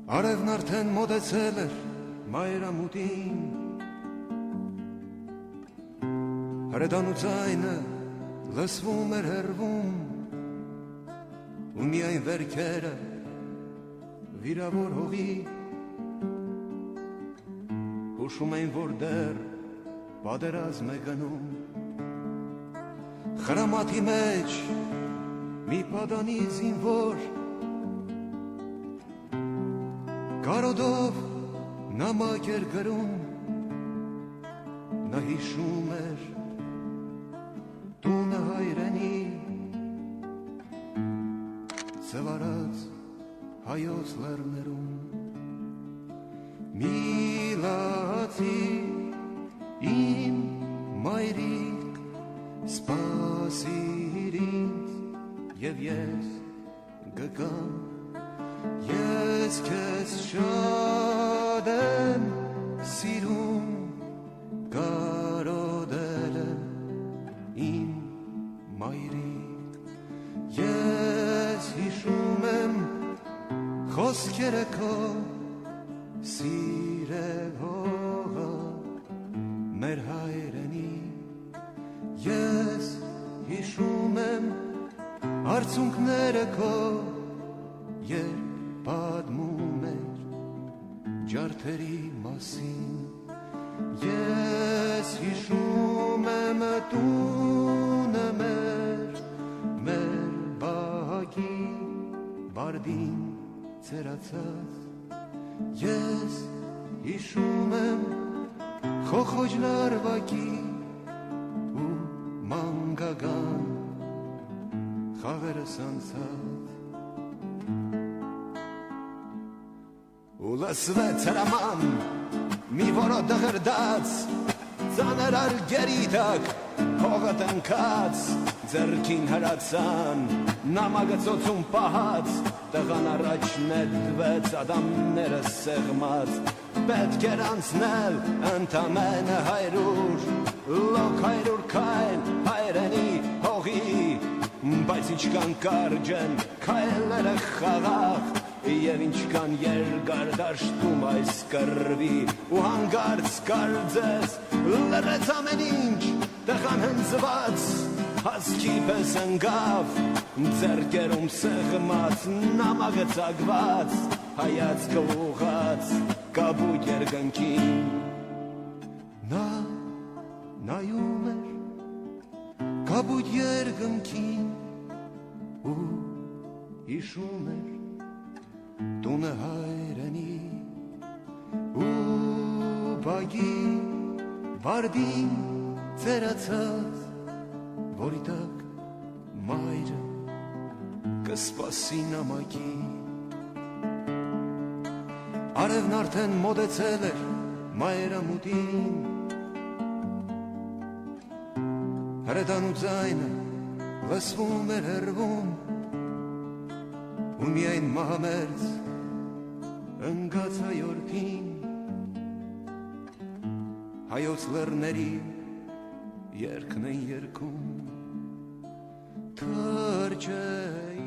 Արևն արդեն մոտեցել էր մայրամուտին, հրետանու ձայնը լսվում էր հեռվում, ու միայն վերքերը վիրավոր հողի հուշում էին, որ դեռ պատերազմ է գնում։ Խրամատի մեջ մի պատանի զինվոր կարոդով նամակ էր գրում, նա հիշում էր տունը հայրենի, ծվարած հայոց լեռներում։ Մի լացի իմ մայրիկ, սպասիր ինձ և ես գկամ, ես քեզ շատ եմ սիրում, կարոտել եմ իմ մայրիկ, ես հիշում եմ խոսքերը քո, սիրել հողը մեր հայրենի, ես հիշում եմ արցունքները քո, երբ պատմում էր ջարդերի մասին, ես հիշում եմ տունը մեր բակի բարդին ծերացած, ես հիշում եմ խոխոջ լարվակի ու մանգագան խաղերս անցած։ Ու լսվեց հրաման մի որոտ դղրդաց, ծանր արգերի տակ հողը տնքած, ձեռքին հրացան նամակը ծոցում պահած, տղան առաջ նետվեց ադամները սեղմած, պետք էր անցնել ընդամենը 100 լոկ 100 քայլ հայրենի հողի, բայց ինչքան կարճ են քայլերը խաղաղ, և ինչքան երկար դաշտում այս կռվի, ու հանկարծ կարծես լռեց ամեն ինչ, տղան հնձված հասկի պես ընկավ, ձեռքերում սեղմած նամակը ծակված, հայացքը ուղղած կապույտ երկնքին։ Նա նայում էր կապույտ երկնքին ու հիշում էր տունը հայրենի ու բակի բարդին ծերացած, որի տակ մայրը կսպասի նամակի։ Արևն արդեն մոտեցել էր մայրամուտին, հրետանու ձայնը լսվում էր հեռվում, ու միայն մահամերձ ընկած հայորդին հայոց լեռների երգն են երգում, թրջեի